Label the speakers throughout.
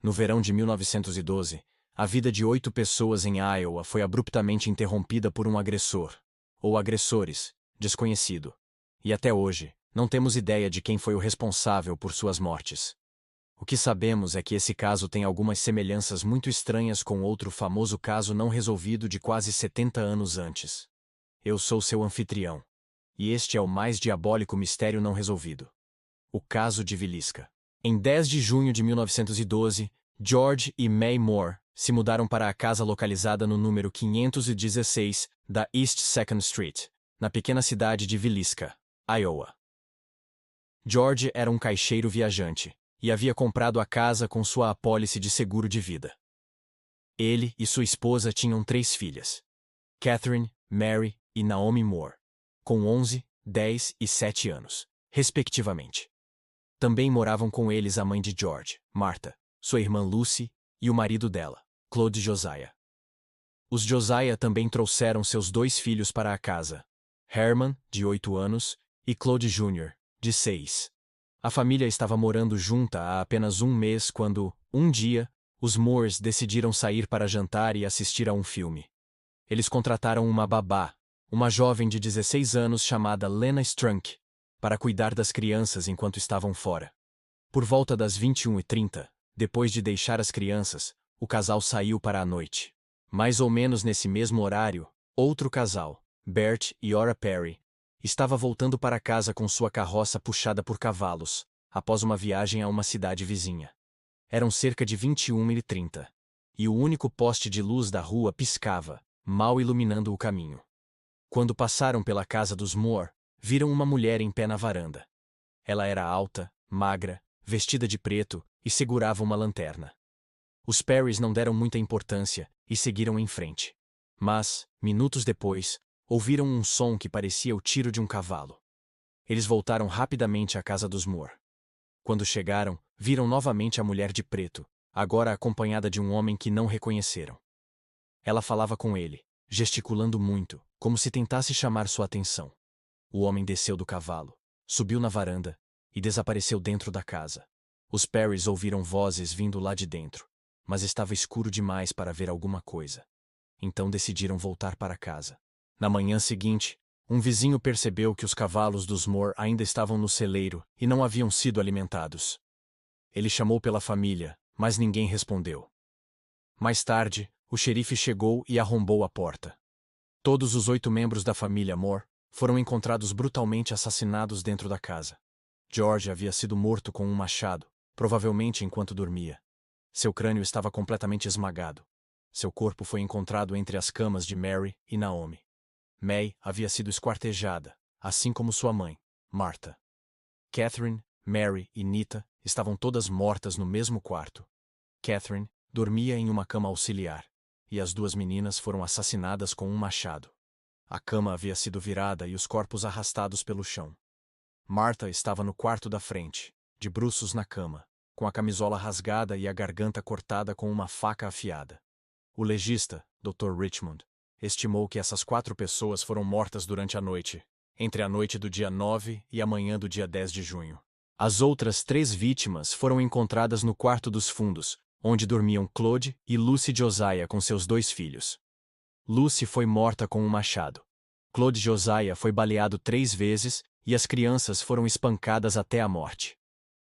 Speaker 1: No verão de 1912, a vida de 8 pessoas em Iowa foi abruptamente interrompida por um agressor, ou agressores, desconhecido. E até hoje, não temos ideia de quem foi o responsável por suas mortes. O que sabemos é que esse caso tem algumas semelhanças muito estranhas com outro famoso caso não resolvido de quase 70 anos antes. Eu sou seu anfitrião. E este é o mais diabólico mistério não resolvido. O caso de Villisca. Em 10 de junho de 1912, George e May Moore se mudaram para a casa localizada no número 516 da East 2nd Street, na pequena cidade de Villisca, Iowa. George era um caixeiro viajante e havia comprado a casa com sua apólice de seguro de vida. Ele e sua esposa tinham 3 filhas, Catherine, Mary e Naomi Moore, com 11, 10 e 7 anos, respectivamente. Também moravam com eles a mãe de George, Martha, sua irmã Lucy e o marido dela, Claude Josiah. Os Josiah também trouxeram seus 2 filhos para a casa, Herman, de 8 anos, e Claude Jr., de 6. A família estava morando junta há apenas um mês quando, um dia, os Moores decidiram sair para jantar e assistir a um filme. Eles contrataram uma babá, uma jovem de 16 anos chamada Lena Strunk, para cuidar das crianças enquanto estavam fora. Por volta das 21h30, depois de deixar as crianças, o casal saiu para a noite. Mais ou menos nesse mesmo horário, outro casal, Bert e Ora Perry, estava voltando para casa com sua carroça puxada por cavalos, após uma viagem a uma cidade vizinha. Eram cerca de 21h30, e o único poste de luz da rua piscava, mal iluminando o caminho. Quando passaram pela casa dos Moore, viram uma mulher em pé na varanda. Ela era alta, magra, vestida de preto e segurava uma lanterna. Os Perrys não deram muita importância e seguiram em frente. Mas, minutos depois, ouviram um som que parecia o tiro de um cavalo. Eles voltaram rapidamente à casa dos Moore. Quando chegaram, viram novamente a mulher de preto, agora acompanhada de um homem que não reconheceram. Ela falava com ele, gesticulando muito, como se tentasse chamar sua atenção. O homem desceu do cavalo, subiu na varanda e desapareceu dentro da casa. Os Perrys ouviram vozes vindo lá de dentro, mas estava escuro demais para ver alguma coisa. Então decidiram voltar para casa. Na manhã seguinte, um vizinho percebeu que os cavalos dos Moore ainda estavam no celeiro e não haviam sido alimentados. Ele chamou pela família, mas ninguém respondeu. Mais tarde, o xerife chegou e arrombou a porta. Todos os 8 membros da família Moore foram encontrados brutalmente assassinados dentro da casa. George havia sido morto com um machado, provavelmente enquanto dormia. Seu crânio estava completamente esmagado. Seu corpo foi encontrado entre as camas de Mary e Naomi. May havia sido esquartejada, assim como sua mãe, Martha. Catherine, Mary e Nita estavam todas mortas no mesmo quarto. Catherine dormia em uma cama auxiliar, e as 2 meninas foram assassinadas com um machado. A cama havia sido virada e os corpos arrastados pelo chão. Martha estava no quarto da frente, de bruços na cama, com a camisola rasgada e a garganta cortada com uma faca afiada. O legista, Dr. Richmond, estimou que essas 4 pessoas foram mortas durante a noite, entre a noite do dia 9 e a manhã do dia 10 de junho. As outras 3 vítimas foram encontradas no quarto dos fundos, onde dormiam Claude e Lucy Josiah com seus 2 filhos. Lucy foi morta com um machado. Claude Josiah foi baleado 3 vezes e as crianças foram espancadas até a morte.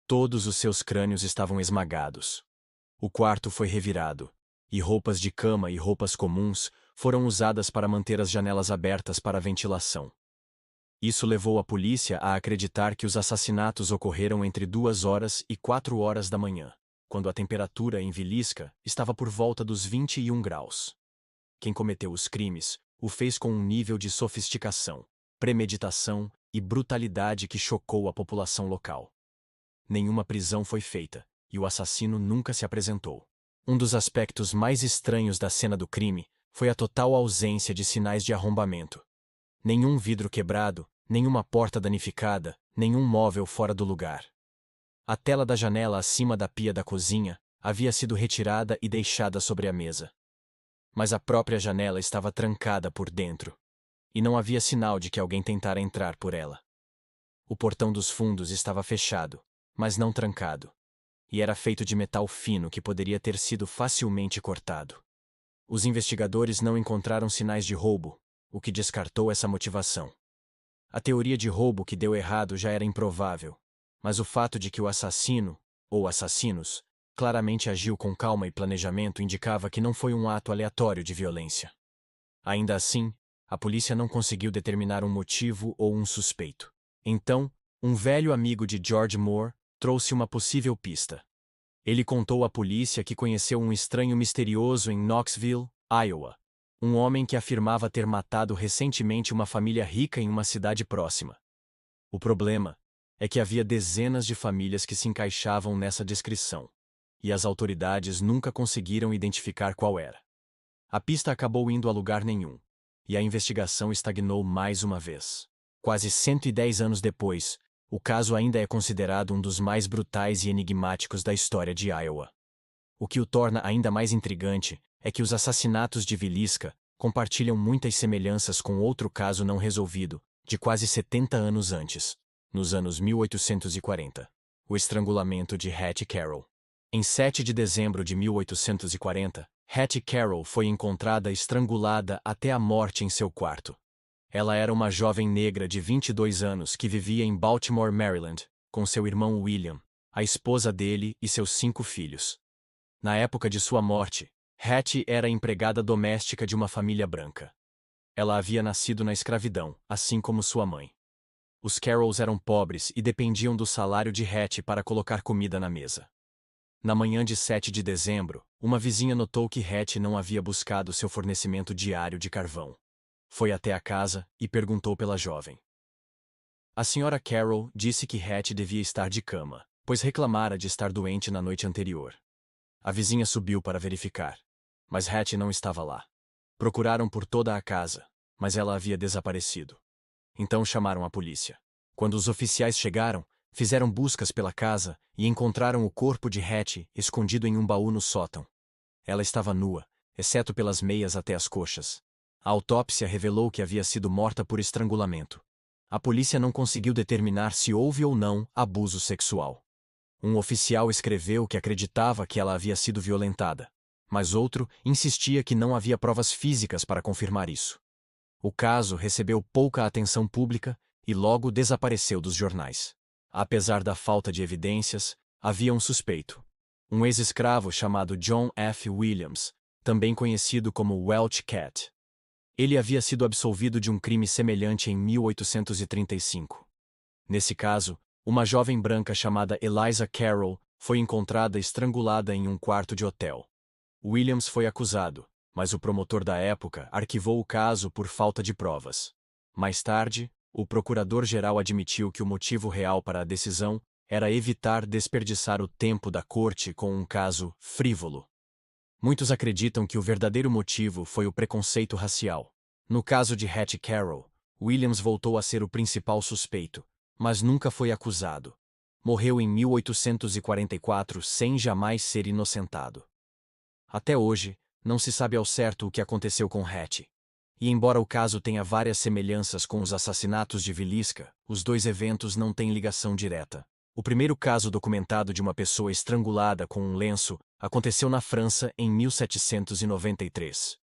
Speaker 1: Todos os seus crânios estavam esmagados. O quarto foi revirado, e roupas de cama e roupas comuns foram usadas para manter as janelas abertas para ventilação. Isso levou a polícia a acreditar que os assassinatos ocorreram entre 2 horas e 4 horas da manhã, quando a temperatura em Villisca estava por volta dos 21 graus. Quem cometeu os crimes o fez com um nível de sofisticação, premeditação e brutalidade que chocou a população local. Nenhuma prisão foi feita, e o assassino nunca se apresentou. Um dos aspectos mais estranhos da cena do crime foi a total ausência de sinais de arrombamento. Nenhum vidro quebrado, nenhuma porta danificada, nenhum móvel fora do lugar. A tela da janela acima da pia da cozinha havia sido retirada e deixada sobre a mesa. Mas a própria janela estava trancada por dentro, e não havia sinal de que alguém tentara entrar por ela. O portão dos fundos estava fechado, mas não trancado, e era feito de metal fino que poderia ter sido facilmente cortado. Os investigadores não encontraram sinais de roubo, o que descartou essa motivação. A teoria de roubo que deu errado já era improvável, mas o fato de que o assassino, ou assassinos, claramente agiu com calma e planejamento indicava que não foi um ato aleatório de violência. Ainda assim, a polícia não conseguiu determinar um motivo ou um suspeito. Então, um velho amigo de George Moore trouxe uma possível pista. Ele contou à polícia que conheceu um estranho misterioso em Knoxville, Iowa. Um homem que afirmava ter matado recentemente uma família rica em uma cidade próxima. O problema é que havia dezenas de famílias que se encaixavam nessa descrição, e as autoridades nunca conseguiram identificar qual era. A pista acabou indo a lugar nenhum, e a investigação estagnou mais uma vez. Quase 110 anos depois, o caso ainda é considerado um dos mais brutais e enigmáticos da história de Iowa. O que o torna ainda mais intrigante é que os assassinatos de Villisca compartilham muitas semelhanças com outro caso não resolvido, de quase 70 anos antes, nos anos 1840, o estrangulamento de Hattie Carroll. Em 7 de dezembro de 1840, Hattie Carroll foi encontrada estrangulada até a morte em seu quarto. Ela era uma jovem negra de 22 anos que vivia em Baltimore, Maryland, com seu irmão William, a esposa dele e seus 5 filhos. Na época de sua morte, Hattie era empregada doméstica de uma família branca. Ela havia nascido na escravidão, assim como sua mãe. Os Carrolls eram pobres e dependiam do salário de Hattie para colocar comida na mesa. Na manhã de 7 de dezembro, uma vizinha notou que Hattie não havia buscado seu fornecimento diário de carvão. Foi até a casa e perguntou pela jovem. A senhora Carroll disse que Hattie devia estar de cama, pois reclamara de estar doente na noite anterior. A vizinha subiu para verificar, mas Hattie não estava lá. Procuraram por toda a casa, mas ela havia desaparecido. Então chamaram a polícia. Quando os oficiais chegaram, fizeram buscas pela casa e encontraram o corpo de Hattie escondido em um baú no sótão. Ela estava nua, exceto pelas meias até as coxas. A autópsia revelou que havia sido morta por estrangulamento. A polícia não conseguiu determinar se houve ou não abuso sexual. Um oficial escreveu que acreditava que ela havia sido violentada, mas outro insistia que não havia provas físicas para confirmar isso. O caso recebeu pouca atenção pública e logo desapareceu dos jornais. Apesar da falta de evidências, havia um suspeito. Um ex-escravo chamado John F. Williams, também conhecido como Welch Cat. Ele havia sido absolvido de um crime semelhante em 1835. Nesse caso, uma jovem branca chamada Eliza Carroll foi encontrada estrangulada em um quarto de hotel. Williams foi acusado, mas o promotor da época arquivou o caso por falta de provas. Mais tarde, o procurador-geral admitiu que o motivo real para a decisão era evitar desperdiçar o tempo da corte com um caso frívolo. Muitos acreditam que o verdadeiro motivo foi o preconceito racial. No caso de Hattie Carroll, Williams voltou a ser o principal suspeito, mas nunca foi acusado. Morreu em 1844 sem jamais ser inocentado. Até hoje, não se sabe ao certo o que aconteceu com Hattie. E embora o caso tenha várias semelhanças com os assassinatos de Villisca, os dois eventos não têm ligação direta. O primeiro caso documentado de uma pessoa estrangulada com um lenço aconteceu na França em 1793.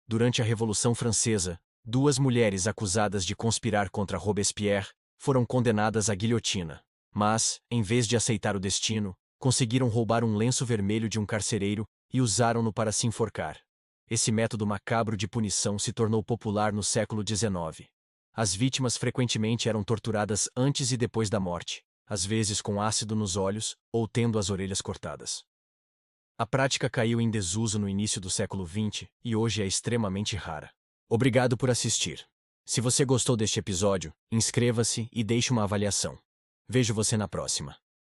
Speaker 1: Durante a Revolução Francesa, 2 mulheres acusadas de conspirar contra Robespierre foram condenadas à guilhotina. Mas, em vez de aceitar o destino, conseguiram roubar um lenço vermelho de um carcereiro e usaram-no para se enforcar. Esse método macabro de punição se tornou popular no século XIX. As vítimas frequentemente eram torturadas antes e depois da morte, às vezes com ácido nos olhos ou tendo as orelhas cortadas. A prática caiu em desuso no início do século XX e hoje é extremamente rara. Obrigado por assistir. Se você gostou deste episódio, inscreva-se e deixe uma avaliação. Vejo você na próxima.